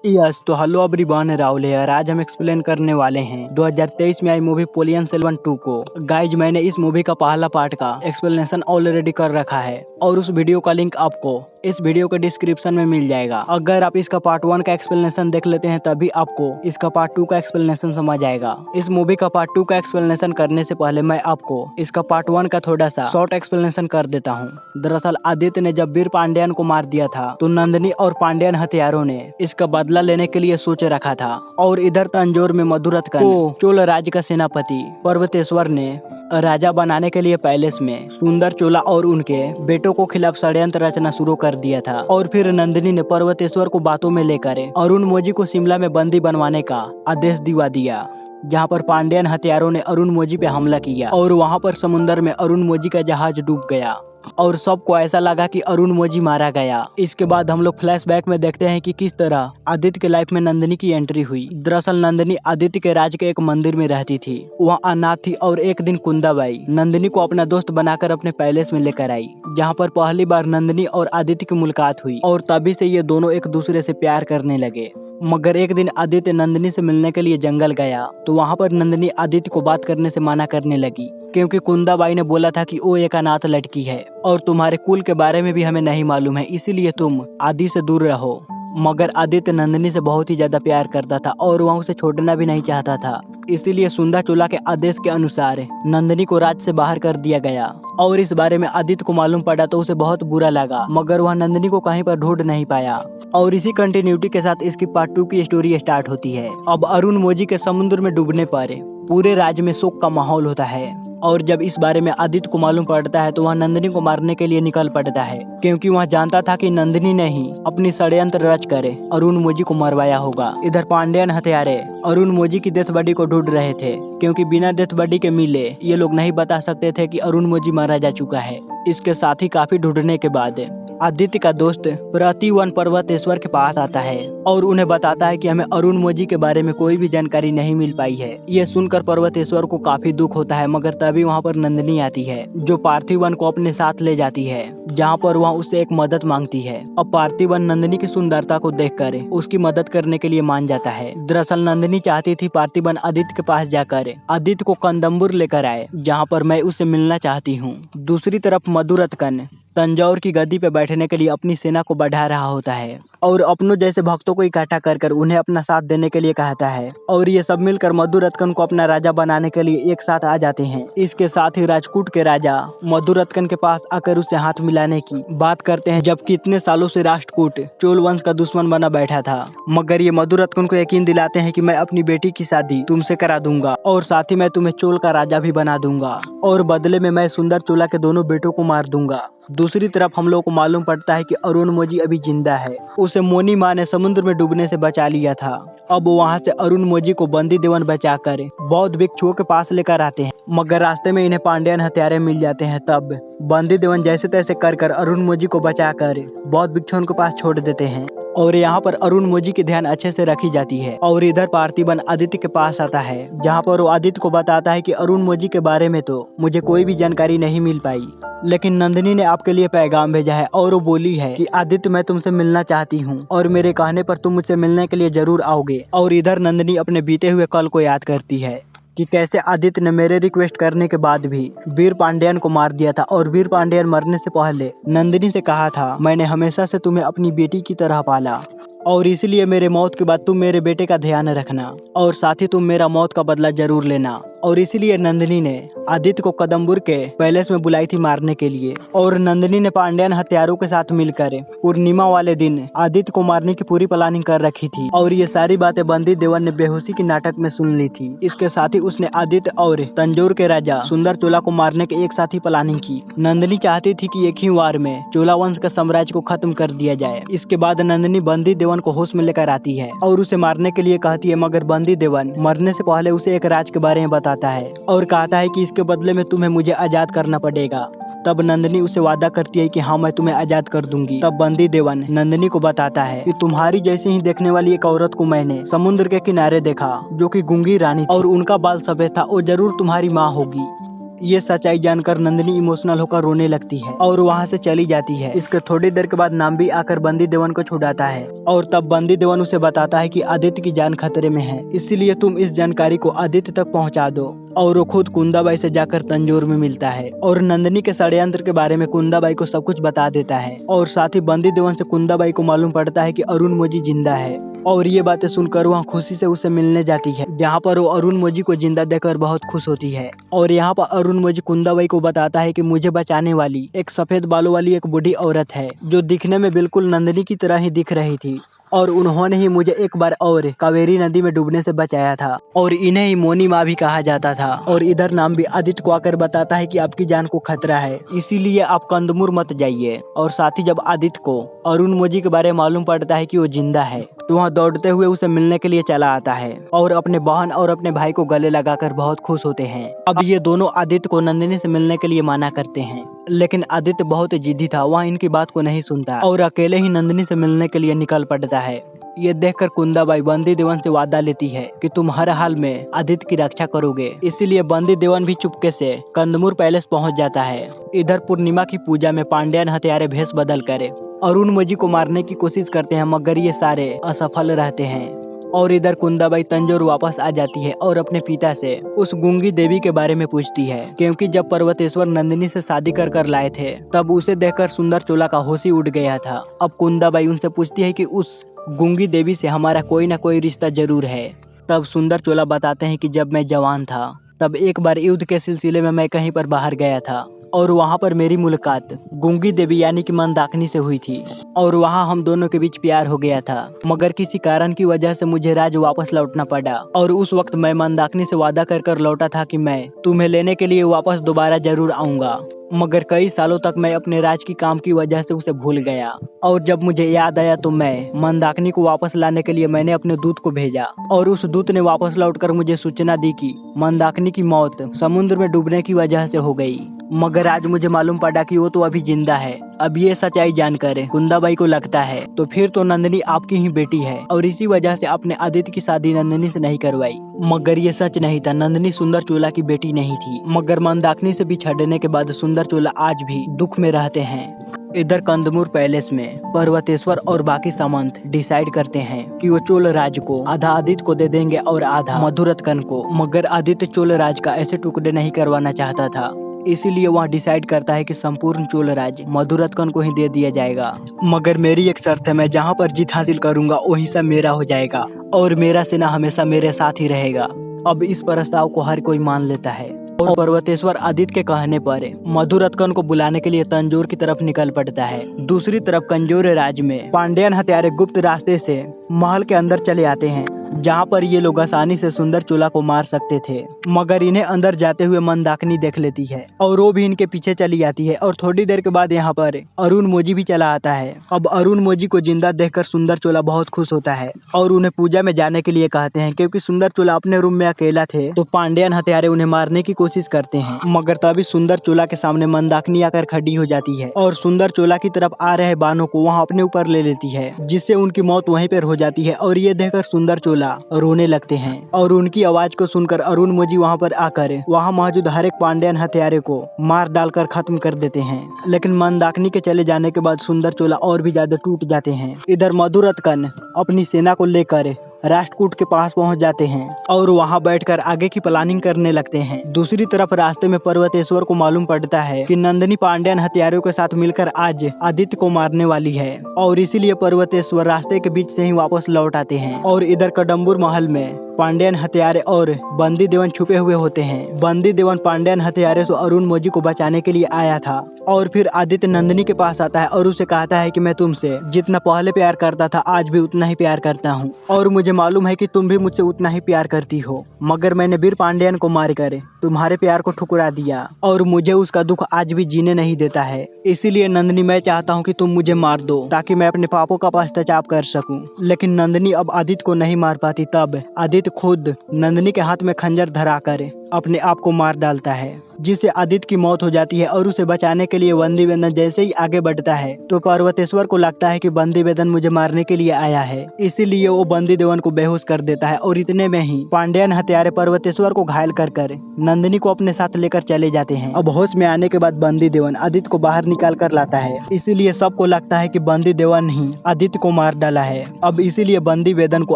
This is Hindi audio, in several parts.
यस तो हेलो एवरीवन, राहुल है। आज हम एक्सप्लेन करने वाले हैं 2023 में आई मूवी पोलियन सेल्वन 2 को। गाइज, मैंने इस मूवी का पहला पार्ट का एक्सप्लेनेशन ऑलरेडी कर रखा है और उस वीडियो का लिंक आपको इस वीडियो के डिस्क्रिप्शन में मिल जाएगा। अगर आप इसका पार्ट 1 का एक्सप्लेनेशन देख लेते हैं तभी आपको इसका पार्ट 2 का एक्सप्लेनेशन समझ आएगा। इस मूवी का पार्ट 2 का एक्सप्लेनेशन करने से पहले मैं आपको इसका पार्ट 1 का थोड़ा सा शॉर्ट एक्सप्लेनेशन कर देता हूँ। दरअसल आदित्य ने जब वीर पांड्यन को मार दिया था तो नंदिनी और पांड्यन हथियारों ने इसका बदला लेने के लिए सोच रखा था। और इधर तंजौर में मधुरथकन को चोल राज्य का सेनापति पर्वतेश्वर ने राजा बनाने के लिए पैलेस में सुंदर चोला और उनके बेटों को खिलाफ षड्यंत्र रचना शुरू कर दिया था। और फिर नंदिनी ने पर्वतेश्वर को बातों में लेकर अरुण मोजी को शिमला में बंदी बनवाने का आदेश दिवा दिया, जहां पर पांड्यन हथियारों ने अरुण मोजी पे हमला किया और वहां पर समुद्र में अरुण मोजी का जहाज डूब गया और सबको ऐसा लगा कि अरुण मोजी मारा गया। इसके बाद हम लोग फ्लैशबैक में देखते हैं कि किस तरह आदित्य के लाइफ में नंदिनी की एंट्री हुई। दरअसल नंदिनी आदित्य के राज के एक मंदिर में रहती थी, वहाँ अनाथ थी और एक दिन कुंदाबाई नंदिनी को अपना दोस्त बनाकर अपने पैलेस में लेकर आई, जहाँ पर पहली बार नंदिनी और आदित्य की मुलाकात हुई और तभी से ये दोनों एक दूसरे से प्यार करने लगे। मगर एक दिन आदित्य नंदिनी से मिलने के लिए जंगल गया तो वहाँ पर नंदिनी आदित्य को बात करने से मना करने लगी, क्योंकि कुंदाबाई ने बोला था कि वो एक अनाथ लड़की है और तुम्हारे कुल के बारे में भी हमें नहीं मालूम है, इसीलिए तुम आदि से दूर रहो। मगर आदित्य नंदिनी से बहुत ही ज्यादा प्यार करता था और वह उसे छोड़ना भी नहीं चाहता था, इसीलिए सुंदा चोला के आदेश के अनुसार नंदिनी को राज से बाहर कर दिया गया। और इस बारे में आदित्य को मालूम पड़ा तो उसे बहुत बुरा लगा, मगर वह नंदिनी को कहीं पर ढूंढ नहीं पाया। और इसी कंटिन्यूटी के साथ इसकी पार्ट 2 की स्टोरी स्टार्ट होती है। अब अरुण मोजी के समुद्र में डूबने पर पूरे राज्य में शोक का माहौल होता है और जब इस बारे में आदित्य को मालूम पड़ता है तो वह नंदिनी को मारने के लिए निकल पड़ता है, क्योंकि वह जानता था कि नंदिनी ने ही अपनी षड्यंत्र रच कर अरुण मोजी को मरवाया होगा। इधर पांड्यन हथियारे अरुण मोजी की डेथ बॉडी को ढूंढ रहे थे, क्योंकि बिना डेथ बॉडी के मिले ये लोग नहीं बता सकते थे कि अरुण मोजी मारा जा चुका है। इसके साथ ही काफी ढूंढने के बाद आदित्य का दोस्त प्रतिवन पर्वतेश्वर के पास आता है और उन्हें बताता है कि हमें अरुण मोजी के बारे में कोई भी जानकारी नहीं मिल पाई है। ये सुनकर पर्वतेश्वर को काफी दुख होता है, मगर तभी वहाँ पर नंदिनी आती है जो पार्थिवन को अपने साथ ले जाती है, जहाँ पर वह उससे एक मदद मांगती है। अब पार्थिवन नंदिनी की सुंदरता को देखकर उसकी मदद करने के लिए मान जाता है। दरअसल नंदिनी चाहती थी पार्थिवन आदित्य के पास जाकर आदित्य को कंदम्बुर लेकर आए, जहाँ पर मैं उससे मिलना चाहती हूँ। दूसरी तरफ मधुरथकन तंजौर की गद्दी पे बैठने के लिए अपनी सेना को बढ़ा रहा होता है और अपनों जैसे भक्तों को इकट्ठा कर उन्हें अपना साथ देने के लिए कहता है और ये सब मिलकर मधुरथकन को अपना राजा बनाने के लिए एक साथ आ जाते हैं। इसके साथ ही राजकूट के राजा मधुरथकन के पास आकर उससे हाथ मिलाने की बात करते हैं, जबकि इतने सालों से राष्ट्रकूट चोल वंश का दुश्मन बना बैठा था। मगर ये मधुरथकन को यकीन दिलाते हैं कि मैं अपनी बेटी की शादी तुमसे करा दूंगा और साथ ही मैं तुम्हें चोल का राजा भी बना दूंगा और बदले में मैं सुंदर चोला के दोनों बेटों को मार दूंगा। दूसरी तरफ हम लोग को मालूम पड़ता है कि अरुण मोजी अभी जिंदा है, उसे मोनी माँ ने समुद्र में डूबने से बचा लिया था। अब वहाँ से अरुण मोजी को बंदी देवन बचाकर बौद्ध भिक्षुओं के पास लेकर आते हैं, मगर रास्ते में इन्हें पांड्यन हथियारे मिल जाते हैं। तब बंदी देवन जैसे तैसे कर अरुण मोजी को बचाकर बौद्ध भिक्षुओं के पास छोड़ देते हैं और यहाँ पर अरुण मोजी की ध्यान अच्छे से रखी जाती है। और इधर पार्थिवन आदित्य के पास आता है, जहाँ पर वो आदित्य को बताता है कि अरुण मोजी के बारे में तो मुझे कोई भी जानकारी नहीं मिल पाई, लेकिन नंदिनी ने आपके लिए पैगाम भेजा है और वो बोली है कि आदित्य मैं तुमसे मिलना चाहती हूँ और मेरे कहने पर तुम मुझसे मिलने के लिए जरूर आओगे। और इधर नंदिनी अपने बीते हुए कल को याद करती है कि कैसे आदित्य ने मेरे रिक्वेस्ट करने के बाद भी वीर पांड्यन को मार दिया था और वीर पांड्यन मरने से पहले नंदिनी से कहा था मैंने हमेशा से तुम्हें अपनी बेटी की तरह पाला और इसलिए मेरे मौत के बाद तुम मेरे बेटे का ध्यान रखना और साथ ही तुम मेरा मौत का बदला जरूर लेना। और इसीलिए नंदिनी ने आदित्य को कदम्बुर के पैलेस में बुलाई थी मारने के लिए। और नंदिनी ने पांड्यन हथियारों के साथ मिलकर पूर्णिमा वाले दिन आदित्य को मारने की पूरी प्लानिंग कर रखी थी और ये सारी बातें बंदी देवन ने बेहोशी की नाटक में सुन ली थी। इसके साथ ही उसने आदित्य और तंजौर के राजा सुंदर चोला को मारने की एक साथ ही प्लानिंग की। नंदिनी चाहती थी कि एक ही वार में चोला वंश का साम्राज्य को खत्म कर दिया जाए। इसके बाद नंदिनी बंदी देवन को होश में लेकर आती है और उसे मारने के लिए कहती है, मगर बंदी देवन मरने से पहले उसे एक राज के बारे में बताता है और कहता है कि इसके बदले में तुम्हें मुझे आजाद करना पड़ेगा। तब नंदिनी उसे वादा करती है कि हाँ मैं तुम्हें आजाद कर दूंगी। तब बंदी देवन नंदिनी को बताता है कि तुम्हारी जैसे ही देखने वाली एक औरत को मैंने समुद्र के किनारे देखा जो कि गूंगी रानी थी और उनका बाल सफेद था, वो जरूर तुम्हारी माँ होगी। ये सच्चाई जानकर नंदिनी इमोशनल होकर रोने लगती है और वहाँ से चली जाती है। इसके थोड़ी देर के बाद नाम्बी आकर बंदी देवन को छुड़ाता है और तब बंदी देवन उसे बताता है कि आदित्य की जान खतरे में है, इसलिए तुम इस जानकारी को आदित्य तक पहुँचा दो। और वो खुद कुंदाबाई से जाकर तंजोर में मिलता है और नंदिनी के षड्यंत्र के बारे में कुंदाबाई को सब कुछ बता देता है। और साथ ही बंदी देवन से कुंदाबाई को मालूम पड़ता है कि अरुण मोजी जिंदा है और ये बातें सुनकर वह खुशी से उसे मिलने जाती है, जहाँ पर वो अरुण मोजी को जिंदा देखकर बहुत खुश होती है। और यहाँ पर अरुण मोजी कुंदाबाई को बताता है कि मुझे बचाने वाली एक सफेद बालों वाली एक बूढ़ी औरत है जो दिखने में बिल्कुल नंदिनी की तरह ही दिख रही थी और उन्होंने ही मुझे एक बार और कावेरी नदी में डूबने से बचाया था और इन्हें ही मोनी माँ भी कहा जाता था। और इधर नाम भी आदित्य को आकर बताता है कि आपकी जान को खतरा है, इसीलिए आप कंदमूर मत जाइए। और साथ ही जब आदित्य को अरुण मोजी के बारे में मालूम पड़ता है कि वो जिंदा है तो वह दौड़ते हुए उसे मिलने के लिए चला आता है और अपने बहन और अपने भाई को गले लगाकर बहुत खुश होते हैं। अब ये दोनों आदित्य को नंदिनी से मिलने के लिए माना करते हैं, लेकिन आदित्य बहुत जिद्दी था, वह इनकी बात को नहीं सुनता और अकेले ही नंदिनी से मिलने के लिए निकल पड़ता है। ये देखकर कुंदाबाई बंदी देवन से वादा लेती है कि तुम हर हाल में आदित्य की रक्षा करोगे, इसीलिए बंदी देवन भी चुपके से कंदमूर पैलेस पहुंच जाता है। इधर पूर्णिमा की पूजा में पांड्यान हत्यारे भेष बदल कर अरुण मोजी को मारने की कोशिश करते हैं, मगर ये सारे असफल रहते हैं। और इधर कुंदाबाई तंजोर वापस आ जाती है और अपने पिता से उस गूंगी देवी के बारे में पूछती है, क्योंकि जब पर्वतेश्वर नंदिनी से शादी कर लाए थे तब उसे देखकर सुंदर चोला का होश ही उड़ गया था। अब कुंदाबाई उनसे पूछती है कि उस गूंगी देवी से हमारा कोई ना कोई रिश्ता जरूर है। तब सुंदर चोला बताते हैं कि जब मैं जवान था तब एक बार युद्ध के सिलसिले में मैं कहीं पर बाहर गया था और वहाँ पर मेरी मुलाकात गूंगी देवी यानी कि मंदाकिनी से हुई थी और वहाँ हम दोनों के बीच प्यार हो गया था, मगर किसी कारण की वजह से मुझे राज वापस लौटना पड़ा। और उस वक्त मैं मंदाकिनी से वादा कर लौटा था कि मैं तुम्हें लेने के लिए वापस दोबारा जरूर आऊंगा, मगर कई सालों तक मैं अपने राज की काम की वजह से उसे भूल गया। और जब मुझे याद आया तो मैं मंदाकिनी को वापस लाने के लिए मैंने अपने दूत को भेजा और उस दूत ने वापस लौटकर मुझे सूचना दी कि मंदाकिनी की मौत समुद्र में डूबने की वजह से हो गई, मगर आज मुझे मालूम पड़ा कि वो तो अभी जिंदा है। अब ये सच्चाई जानकर कुंदाबाई को लगता है तो फिर तो नंदिनी आपकी ही बेटी है और इसी वजह से आपने आदित्य की शादी नंदिनी से नहीं करवाई, मगर ये सच नहीं था। नंदिनी सुंदर चोला की बेटी नहीं थी, मगर मंदाकिनी से बिछड़ने के बाद सुंदर चोला आज भी दुख में रहते हैं। इधर कंदमूर पैलेस में पर्वतेश्वर और बाकी सामंत डिसाइड करते हैं कि वो चोल राज को आधा आदित्य को दे देंगे और आधा मधुरत्कन को, मगर आदित्य चोल राज का ऐसे टुकड़े नहीं करवाना चाहता था, इसीलिए वहाँ डिसाइड करता है कि संपूर्ण चोल राज मधुरत्कन को ही दे दिया जाएगा। मगर मेरी एक शर्त है, मैं जहाँ पर जीत हासिल करूंगा वही सब मेरा हो जाएगा और मेरा सेना हमेशा मेरे साथ ही रहेगा। अब इस प्रस्ताव को हर कोई मान लेता है और पर्वतेश्वर आदित्य के कहने पर मधुरत्कन को बुलाने के लिए तंजोर की तरफ निकल पड़ता है। दूसरी तरफ कंजोर राज में पांड्यान हत्यारे गुप्त रास्ते से महल के अंदर चले आते हैं, जहाँ पर ये लोग आसानी से सुंदर चोला को मार सकते थे, मगर इन्हें अंदर जाते हुए मंदाकिनी देख लेती है और वो भी इनके पीछे चली जाती है। और थोड़ी देर के बाद यहाँ पर अरुण मोजी भी चला आता है। अब अरुण मोजी को जिंदा देखकर सुंदर चोला बहुत खुश होता है और उन्हें पूजा में जाने के लिए कहते हैं, क्योंकि सुंदर चोला अपने रूम में अकेला थे तो पांड्यान हत्यारे उन्हें मारने की कोशिश करते हैं, मगर तभी सुंदर चोला के सामने मंदाकिनी आकर खड़ी हो जाती है और सुंदर चोला की तरफ आ रहे बाणों को वहाँ अपने ऊपर ले लेती है, जिससे उनकी मौत वहीं पर हो जाती है। और ये देखकर सुंदर चोला रोने लगते हैं और उनकी आवाज को सुनकर अरुण मोजी वहाँ पर आकर वहाँ मौजूद हर एक पांड्यान हत्यारे को मार डालकर खत्म कर देते हैं। लेकिन मंदाकिनी के चले जाने के बाद सुंदर चोला और भी ज्यादा टूट जाते हैं। इधर मधुरत्कन अपनी सेना को लेकर राष्ट्रकूट के पास पहुंच जाते हैं और वहां बैठकर आगे की प्लानिंग करने लगते हैं। दूसरी तरफ रास्ते में पर्वतेश्वर को मालूम पड़ता है कि नंदिनी पांड्यान हत्यारों के साथ मिलकर आज आदित्य को मारने वाली है और इसीलिए पर्वतेश्वर रास्ते के बीच से ही वापस लौट आते हैं। और इधर कडम्बुर महल में पांड्यान हत्यारे और बंदी देवन छुपे हुए होते हैं। बंदी देवन पांड्यान हत्यारे से अरुण मोजी को बचाने के लिए आया था और फिर आदित्य नंदिनी के पास आता है और उसे कहता है कि मैं तुमसे जितना पहले प्यार करता था आज भी उतना ही प्यार करता हूँ और मुझे मालूम है कि तुम भी मुझसे उतना ही प्यार करती हो, मगर मैंने वीर पांड्यान को मार कर तुम्हारे प्यार को ठुकरा दिया और मुझे उसका दुख आज भी जीने नहीं देता है। इसीलिए नंदिनी मैं चाहता हूँ कि तुम मुझे मार दो ताकि मैं अपने पापों का पश्चाताप कर सकूं। लेकिन नंदिनी अब आदित्य को नहीं मार पाती। तब आदित्य खुद नंदिनी के हाथ में खंजर धराकर अपने आप को मार डालता है, जिससे आदित्य की मौत हो जाती है। और उसे बचाने के लिए बंदी वेदन जैसे ही आगे बढ़ता है तो पर्वतेश्वर को लगता है कि बंदी वेदन मुझे मारने के लिए आया है, इसीलिए वो बंदी देवन को बेहोश कर देता है। और इतने में ही पांड्यन हत्यारे पर्वतेश्वर को घायल कर नंदिनी को अपने साथ लेकर चले जाते हैं। अब होश में आने के बाद बंदी देवन आदित्य को बाहर निकाल कर लाता है, इसीलिए सबको लगता है कि बंदी देवन ही आदित्य को मार डाला है। अब इसीलिए बंदी वेदन को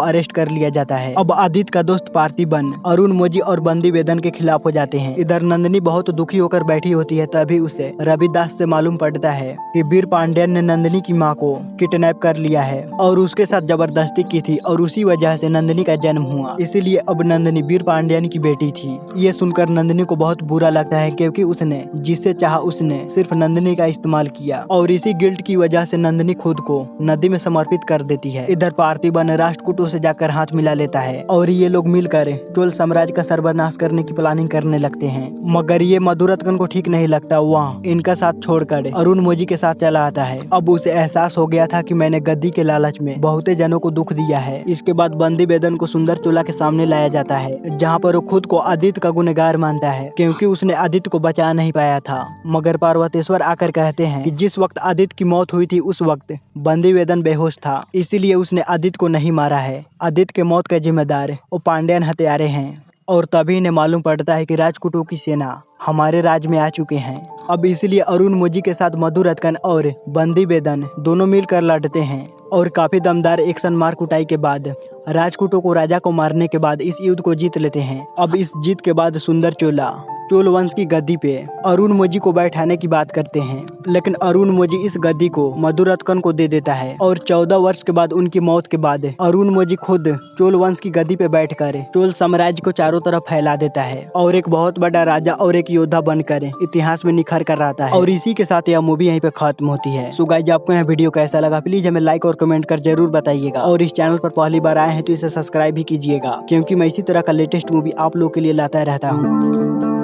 अरेस्ट कर लिया जाता है। अब आदित्य का दोस्त पार्थिबन, अरुण मोजी और बंदी वेदन के खिलाफ हो जाते हैं। इधर नंदिनी बहुत दुखी होकर बैठी होती है, तभी उसे रविदास से मालूम पड़ता है कि वीर पांड्यन ने नंदिनी की माँ को किडनैप कर लिया है और उसके साथ जबरदस्ती की थी और उसी वजह से नंदिनी का जन्म हुआ। इसीलिए अब नंदिनी वीर पांड्यन की बेटी थी। ये सुनकर नंदिनी को बहुत बुरा लगता है, क्योंकि उसने जिससे चाहा उसने सिर्फ नंदिनी का इस्तेमाल किया और इसी गिल्ट की वजह से नंदिनी खुद को नदी में समर्पित कर देती है। इधर पार्थिबन राष्ट्रकूटों से जाकर हाथ मिला लेता है और ये लोग मिलकर चोल साम्राज्य का सर्वनाश करने की प्लानिंग करने लगते हैं। मगर ये मधुरत्कन को ठीक नहीं लगता, वह इनका साथ छोड़कर अरुण मोजी के साथ चला आता है। अब उसे एहसास हो गया था कि मैंने गद्दी के लालच में बहुते जनों को दुख दिया है। इसके बाद बंदी वेदन को सुंदर चोला के सामने लाया जाता है, जहाँ पर वो खुद को आदित्य का गुनहगार मानता है, क्योंकि उसने आदित्य को बचा नहीं पाया था। मगर पर्वतेश्वर आकर कहते हैं कि जिस वक्त आदित्य की मौत हुई थी उस वक्त बंदी वेदन बेहोश था, इसीलिए उसने आदित्य को नहीं मारा है। आदित्य के मौत का जिम्मेदार वो पांड्यन हत्यारे हैं। और तभी इन्हें मालूम पड़ता है कि राजकुटों की सेना हमारे राज्य में आ चुके हैं। अब इसलिए अरुण मोजी के साथ मधुरत्कन और बंदी वेदन दोनों मिलकर लड़ते हैं और काफी दमदार एक्शन मार कुटाई के बाद राजकुटों को राजा को मारने के बाद इस युद्ध को जीत लेते हैं। अब इस जीत के बाद सुंदर चोला चोल वंश की गद्दी पे अरुण मोजी को बैठाने की बात करते हैं, लेकिन अरुण मोजी इस गद्दी को मधुरत्कन को दे देता है और 14 वर्ष के बाद उनकी मौत के बाद अरुण मोजी खुद चोल वंश की गद्दी पे बैठकर चोल साम्राज्य को चारों तरफ फैला देता है और एक बहुत बड़ा राजा और एक योद्धा बनकर इतिहास में निखर कर आता है। और इसी के साथ यह मूवी यहीं पे खत्म होती है। सो गाइस, आपको यह वीडियो कैसा लगा प्लीज हमें लाइक और कमेंट कर जरूर बताइएगा। और इस चैनल पर पहली बार आए हैं तो इसे सब्सक्राइब भी कीजिएगा, क्योंकि मैं इसी तरह का लेटेस्ट मूवी आप लोगों के लिए लाता रहता हूँ।